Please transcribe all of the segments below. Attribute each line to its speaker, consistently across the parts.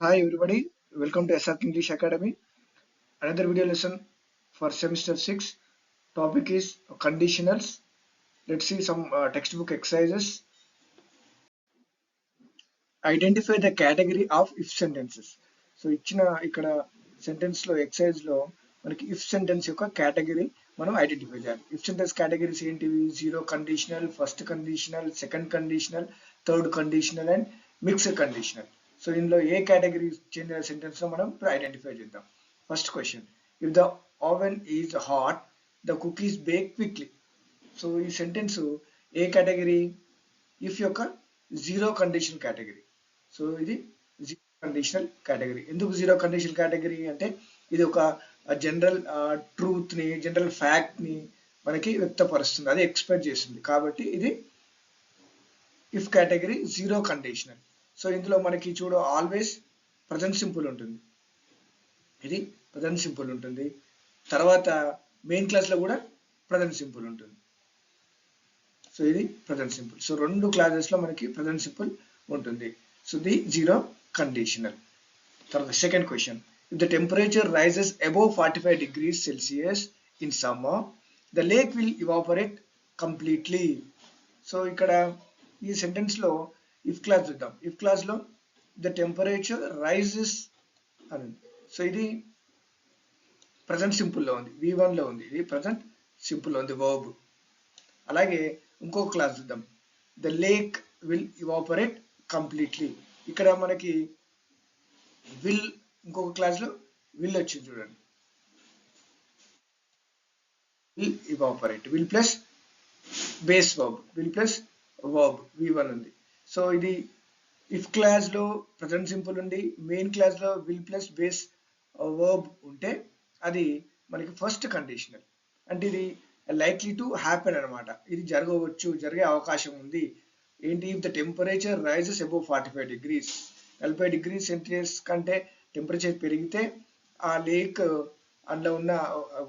Speaker 1: Hi everybody, welcome to SRK English Academy. Another video lesson for semester 6. Topic is conditionals. Let's see some textbook exercises. Identify the category of if sentences. So ఇచ్చిన ఇక్కడ sentence లో excise లో మనకి if sentence యొక్క category మనం identify చేయాలి. If sentence categories ఏంటివి? Zero conditional, first conditional, second conditional, third conditional and mixed conditional. So ఇందులో ఏ కేటగిరీ చెందిన సెంటెన్స్ లో మనం ఇప్పుడు ఐడెంటిఫై చేద్దాం. First question, if the oven is hot the cookies bake quickly. So ఈ sentence ఏ category? If యొక్క జీరో కండిషన్ కేటగిరీ. సో ఇది జీరో కండిషనల్ కేటగిరీ. ఎందుకు జీరో కండిషన్ కేటగిరీ అంటే ఇది ఒక జనరల్ ట్రూత్ ని, జనరల్ ఫ్యాక్ట్ ని మనకి వ్యక్తపరుస్తుంది, అది ఎక్స్పెక్ట్ చేస్తుంది. కాబట్టి ఇది if category zero conditional. So ఇందులో మనకి చూడు ఆల్వేస్ ప్రజెంట్ సింపుల్ ఉంటుంది, ఇది ప్రజెంట్ సింపుల్ ఉంటుంది. తర్వాత మెయిన్ క్లాస్ లో కూడా ప్రజెంట్ సింపుల్ ఉంటుంది. సో ఇది ప్రజెంట్ సింపుల్. సో రెండు క్లాసెస్ లో మనకి ప్రజెంట్ సింపుల్ ఉంటుంది. So the zero conditional. తర్వాత second question, if the temperature rises above 45 degrees Celsius in summer the lake will evaporate completely. So ఇక్కడ ఈ సెంటెన్స్ లో ఇఫ్ క్లాస్ చూద్దాం. ఇఫ్ క్లాస్ లో ద టెంపరేచర్ రైజెస్ అని, so ఇది present simple లో ఉంది, V1 లో ఉంది, ఇది ప్రజెంట్ సింపుల్ లో ఉంది వర్బ్. అలాగే ఇంకొక క్లాస్ చూద్దాం, the lake will evaporate completely. ఇక్కడ మనకి విల్, ఇంకొక క్లాస్ లో విల్ వచ్చింది చూడండి, will evaporate, will plus base verb, will plus verb V1 ఉంది. సో ఇది ఇఫ్ క్లాస్ లో ప్రజెంట్ సింపుల్ ఉండి మెయిన్ క్లాస్ లో విల్ ప్లస్ బేస్ వర్బ్ ఉంటే అది మనకి ఫస్ట్ కండిషనల్. అంటే ఇది లైక్లీ టు హ్యాపెన్ అనమాట, ఇది జరగవచ్చు, జరిగే అవకాశం ఉంది. ఏంటి? If the temperature rises above 45 degrees, 40 degrees centigrades కంటే టెంపరేచర్ పెరిగితే ఆ లేక్ అందులో ఉన్న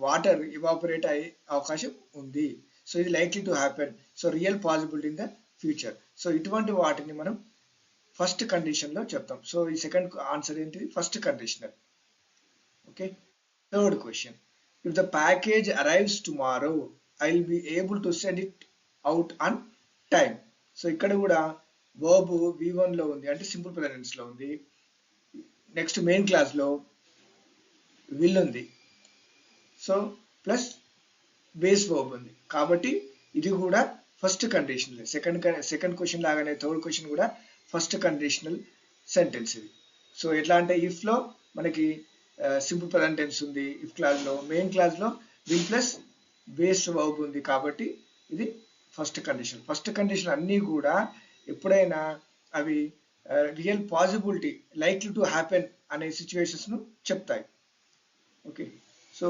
Speaker 1: వాటర్ ఇవాపరేట్ అయ్యే అవకాశం ఉంది. సో ఇది likely to happen, so real possibility in the future. So ఇటువంటి వాటిని మనం ఫస్ట్ కండిషన్ లో చెప్తాం. సో ఈ సెకండ్ ఆన్సర్ ఏంటిది? First conditional. Okay. Third question, if the package arrives tomorrow I will be able to send it out on time. So ఇక్కడ కూడా verb V1 లో ఉంది, అంటే సింపుల్ ప్రెజెన్స్ లో ఉంది. నెక్స్ట్ మెయిన్ క్లాస్ లో విల్ ఉంది, సో ప్లస్ బేస్ వర్బ్ ఉంది. కాబట్టి ఇది కూడా ఫస్ట్ కండిషనల్. సెకండ్ క్వశ్చన్ లాగానే థర్డ్ క్వశ్చన్ కూడా ఫస్ట్ కండిషనల్ సెంటెన్స్ ఇది. సో ఎట్లా అంటే ఇఫ్ లో మనకి సింపుల్ ప్రజెంట్ టెన్స్ ఉంది ఇఫ్ క్లాస్ లో, మెయిన్ క్లాస్ లో విల్ ప్లస్ బేస్ వర్బ్ ఉంది. కాబట్టి ఇది ఫస్ట్ కండిషన్. ఫస్ట్ కండిషన్ అన్నీ కూడా ఎప్పుడైనా అవి real possibility, likely to happen అనే సిచ్యువేషన్స్ ను చెప్తాయి. ఓకే. సో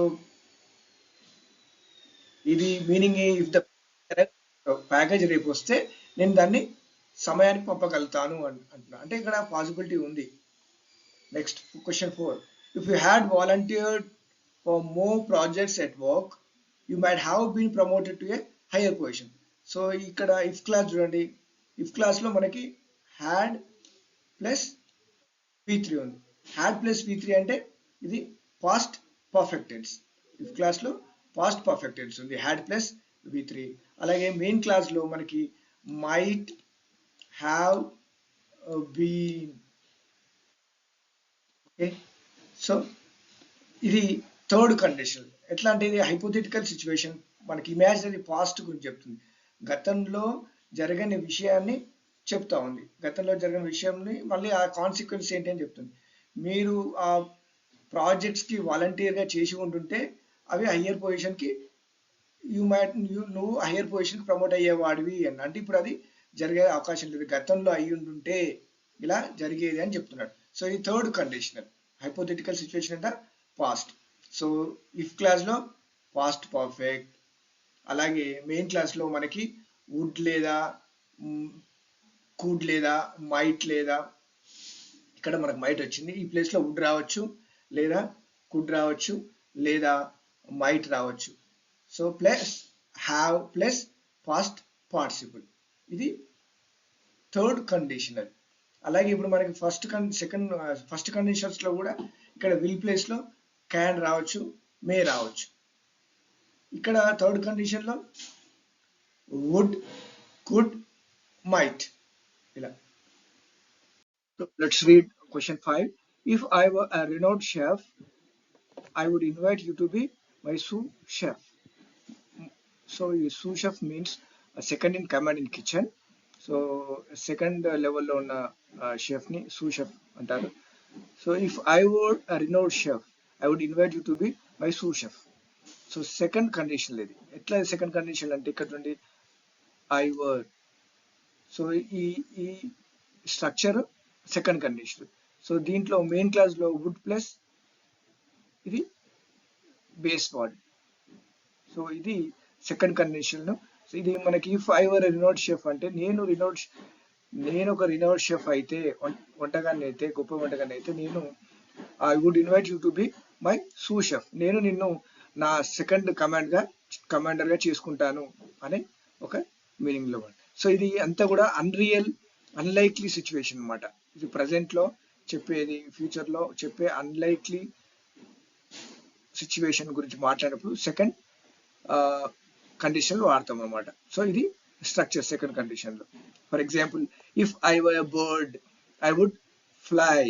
Speaker 1: ఇది మీనింగ్, ఇఫ్ ద ప్యాకేజ్ రేపు వస్తే నేను దాన్ని సమయానికి పంపగలుగుతాను అంటున్నా, అంటే ఇక్కడ పాసిబిలిటీ ఉంది. Next question 4, if you had volunteered for more projects at work you might have been promoted to a higher position. So ఇక్కడ ఇఫ్ క్లాస్ చూడండి, ఇఫ్ క్లాస్ లో మనకి హ్యాడ్ ప్లస్ V3 ఉంది. హ్యాడ్ ప్లస్ V3 అంటే ఇది past perfect tense. If clause లో past perfect tense ఉంది, had plus V3. అలాగే మెయిన్ క్లాస్ లో మనకి might have been. Okay. So ఇది థర్డ్ కండిషన్. ఎట్లా అంటే ఇది హైపోథెటికల్ సిచ్యువేషన్, మనకి ఇమాజినరీ పాస్ట్ గురించి చెప్తుంది. గతంలో జరగని విషయాన్ని చెప్తా ఉంది, గతంలో జరిగిన విషయంని మళ్ళీ ఆ కాన్సిక్వెన్స్ ఏంటి అని చెప్తుంది. మీరు ఆ ప్రాజెక్ట్స్ కి వాలంటీర్ గా చేసి ఉంటుంటే అవి హయ్యర్ పొజిషన్ కి నువ్వు హయ్యర్ పొజిషన్ కి ప్రమోట్ అయ్యేవాడివి అని. అంటే ఇప్పుడు అది జరిగే అవకాశం లేదు, గతంలో అయ్యి ఉంటుంటే ఇలా జరిగేది అని చెప్తున్నాడు. సో ఇది third conditional, hypothetical situation in the past. So if clause లో పాస్ట్ పర్ఫెక్ట్, అలాగే మెయిన్ క్లాస్ లో మనకి వుడ్ లేదా కుడ్ లేదా మైట్, లేదా ఇక్కడ మనకు మైట్ వచ్చింది, ఈ ప్లేస్ లో వుడ్ రావచ్చు, లేదా కుడ్ రావచ్చు, లేదా మైట్ రావచ్చు. So plus have plus past participle, ఇది థర్డ్ కండిషనల్. అలాగే ఇప్పుడు మనకి ఫస్ట్ కండిషన్స్ లో కూడా ఇక్కడ విల్ ప్లేస్ లో క్యాన్ రావచ్చు, మే రావచ్చు. ఇక్కడ థర్డ్ కండిషన్ లో వుడ్, కుడ్, మైట్ ఇలా. So let's read question 5. If I were a renowned chef, I would invite you to be my sous chef. So sous chef means a second in command in kitchen. So second level లో ఉన్న chef ని sous chef అంటారు. So if I were a renowned chef, I would invite you to be my sous chef. So second condition ఇది ఎట్లా second condition అంటే ఇక్కడ నుండి I were. So ఈ ఈ స్ట్రక్చర్ సెకండ్ కండిషన్. సో దీంట్లో మెయిన్ క్లాస్ లో వుడ్ ప్లస్ ఇది బేస్ వర్డ్. సో ఇది సెకండ్ కండిషన్. సో ఇది మనకి if I were renowned chef అంటే నేను ఒక రినోడ్ షెఫ్ అయితే, వంటగాన్ని అయితే, గొప్ప వంటగాన్ని అయితే, నేను I would invite you to be my sous chef. నేను నిన్ను నా సెకండ్ కమాండర్ గా చేసుకుంటాను అనే ఒక మీనింగ్ లో. సో ఇది అంతా కూడా అన్లైక్లీ సిచ్యువేషన్ అన్నమాట. ఇది ప్రజెంట్ లో చెప్పేది, ఫ్యూచర్ లో చెప్పే అన్లైక్లీ సిచ్యువేషన్ గురించి మాట్లాడినప్పుడు సెకండ్ కండిషన్ లో వాడతాం అనమాట. సో ఇది స్ట్రక్చర్ సెకండ్ కండిషన్ లో. For example, if I were a bird I would fly.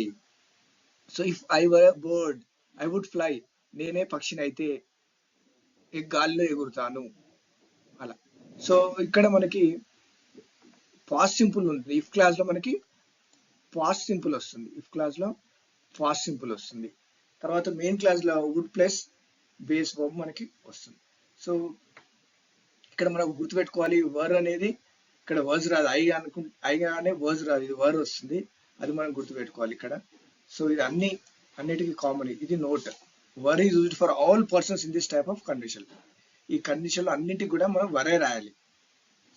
Speaker 1: So if I were a bird I would fly, నేనే పక్షిని అయితే గాలిలో ఎగురుతాను అలా. సో ఇక్కడ మనకి పాస్ట్ సింపుల్ ఉంటుంది. ఇఫ్ క్లాస్ లో మనకి పాస్ట్ సింపుల్ వస్తుంది. ఇఫ్ క్లాస్ లో పాస్ట్ సింపుల్ వస్తుంది. తర్వాత మెయిన్ క్లాస్ లో వుడ్ ప్లస్ బేస్ వర్బ్ మనకి వస్తుంది. సో ఇక్కడ మనం గుర్తుపెట్టుకోవాలి, వర్ అనేది ఇక్కడ వర్జ్ రాదు. ఐగానే వర్జ్ రాదు, ఇది వర్ వస్తుంది. అది మనం గుర్తుపెట్టుకోవాలి ఇక్కడ. సో ఇది అన్నిటికీ కామన్. ఇది note. Were is used for all persons in this type of condition. ఈ కండిషన్ లో అన్నిటికి కూడా మనం వరే రాయాలి.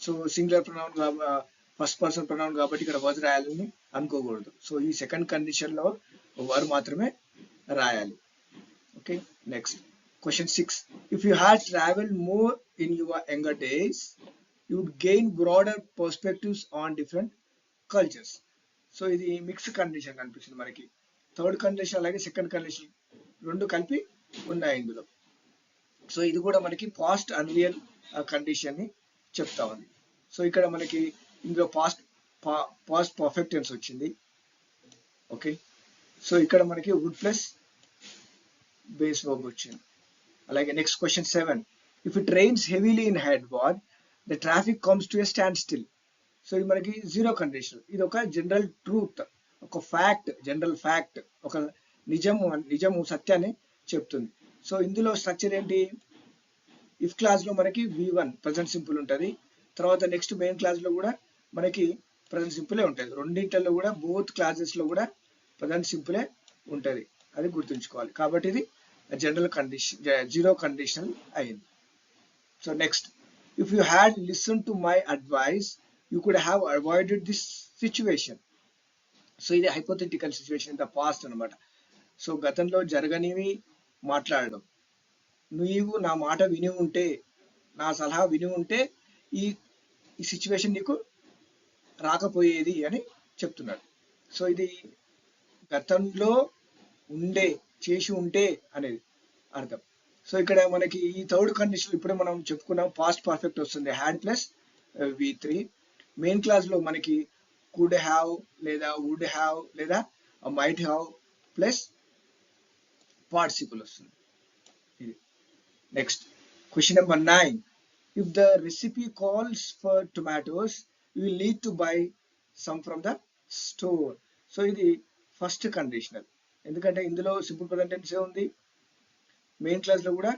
Speaker 1: So singular pronoun, first person pronoun కాబట్టి ఇక్కడ వర్జ్ రాయాలని అనుకోకూడదు. సో ఈ సెకండ్ కండిషన్ లో వర్ మాత్రమే రాయాలి. Okay, next question 6. If you had travelled more in your younger days you would gain broader perspectives on different cultures. So ఇది mix condition కనిపిస్తుంది మనకి. థర్డ్ కండిషన్ అలాగే సెకండ్ కండిషన్ రెండు కలిపి ఉన్నాయి ఇందులో. సో ఇది కూడా మనకి పాస్ట్ అన్రియల్ కండిషన్ ని చెప్తా ఉంది. సో ఇక్కడ మనకి ఇందులో పాస్ట్ పర్ఫెక్ట్ టెన్స్ వచ్చింది. ఓకే, సో ఇక్కడ మనకి వుడ్ ప్లస్ బేస్ వర్బ్ వచ్చింది. అలాగే next question 7. If it rains heavily in Hyderabad the traffic comes to a standstill. So ఇది మనకి జీరో కండిషన్. ఇది ఒక జనరల్ ట్రూత్, ఒక ఫ్యాక్ట్, జనరల్ ఫ్యాక్ట్, ఒక నిజము సత్యాన్ని చెప్తుంది. సో ఇందులో స్ట్రక్చర్ ఏంటి? ఇఫ్ క్లాస్ లో మనకి V1 ప్రజెంట్ సింపుల్ ఉంటుంది. తర్వాత నెక్స్ట్ మెయిన్ క్లాస్ లో కూడా మనకి ప్రజెంట్ సింపులే ఉంటుంది. రెండింటిలో కూడా బోత్ క్లాసెస్ లో కూడా ప్రజెంట్ సింపులే ఉంటుంది. అది గుర్తుంచుకోవాలి. కాబట్టి ఇది జనరల్ కండిషన్, జీరో కండిషనల్ అయింది. So next, if you had listen to my advice you could have avoided this situation. So ఇది hypothetical situation in the past అనమాట. సో గతంలో జరగనివి మాట్లాడడం. నీవు నా మాట విని ఉంటే, నా సలహా విని ఉంటే ఈ సిచ్యువేషన్ నీకు రాకపోయేది అని చెప్తున్నాడు. సో ఇది గతంలో చేసి ఉంటే అనేది అర్థం. సో ఇక్కడ మనకి ఈ థర్డ్ కండిషన్ ఇప్పుడే మనం చెప్పుకున్నాం, పాస్ట్ పర్ఫెక్ట్ వస్తుంది, had plus V3. Main class లో మనకి కుడ్ హ్యావ్ లేదా వుడ్ హ్యావ్ లేదా మైట్ హ్యావ్ ప్లస్ పార్టిసిపుల్ వస్తుంది. ఇది next question number 9. If the recipe calls for tomatoes, you will need to buy some from the store. So ఇది first conditional. ఎందుకంటే ఇందులో simple present tense ఉంది. Main class లో కూడా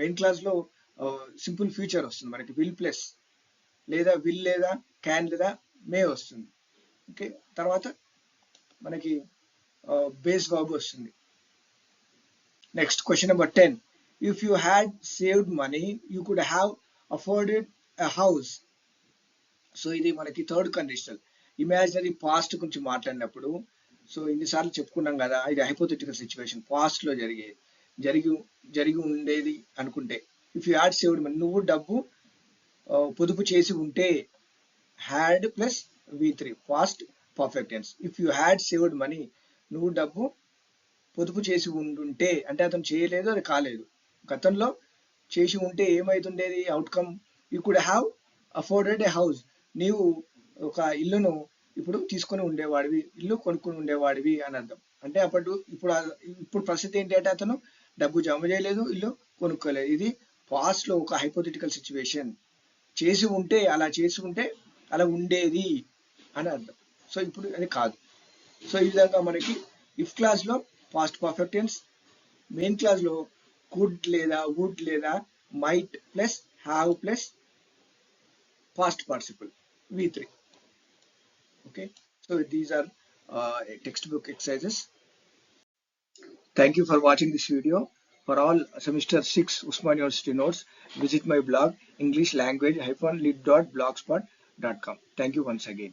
Speaker 1: main class లో simple future వస్తుంది మనకి, విల్ ప్లస్ లేదా విల్ లేదా క్యాన్ లేదా మే వస్తుంది. ఓకే, తర్వాత మనకి బేస్ వర్బ్ వస్తుంది. Next question number 10. If you had saved money, you could have afforded a house. So ఇది మనకి థర్డ్ కండిషనల్. ఇమాజినరీ పాస్ట్ గురించి మాట్లాడినప్పుడు, సో ఇన్నిసార్లు చెప్పుకున్నాం కదా, ఇది హైపోథెటికల్ సిచ్యువేషన్, పాస్ట్ లో జరిగి ఉండేది అనుకుంటే. If you had saved money, నువ్వు డబ్బు పొదుపు చేసి ఉంటే, had plus V3 past perfect tense. If you had saved money, నువ్వు డబ్బు పొదుపు చేసి ఉండుంటే, అంటే అతను చేయలేదు, అది కాలేదు. గతంలో చేసి ఉంటే ఏమైతుండేది outcome? You could have afforded a house. నీవు ఒక ఇల్లును ఇప్పుడు తీసుకొని ఉండేవాడివి, ఇల్లు కొనుక్కుని ఉండేవాడివి అని అర్థం. అంటే ఇప్పుడు పరిస్థితి ఏంటి అంటే అతను డబ్బు జమ చేయలేదు, ఇల్లు కొనుక్కోలేదు. ఇది పాస్ట్ లో ఒక హైపోథెటికల్ సిచ్యువేషన్. చేసి ఉంటే అలా ఉండేది అని అర్థం. సో ఇప్పుడు అది కాదు. సో ఈ విధంగా మనకి ఇఫ్ క్లాస్ లో past perfect tense, main class లో కుడ్ లేదా వుడ్ లేదా might plus have plus past participle V3. Okay, so these are textbook exercises. Thank you for watching this video. For all semester 6 Usmania University notes, visit my blog englishlanguage-lead.blogspot.com. Thank you once again.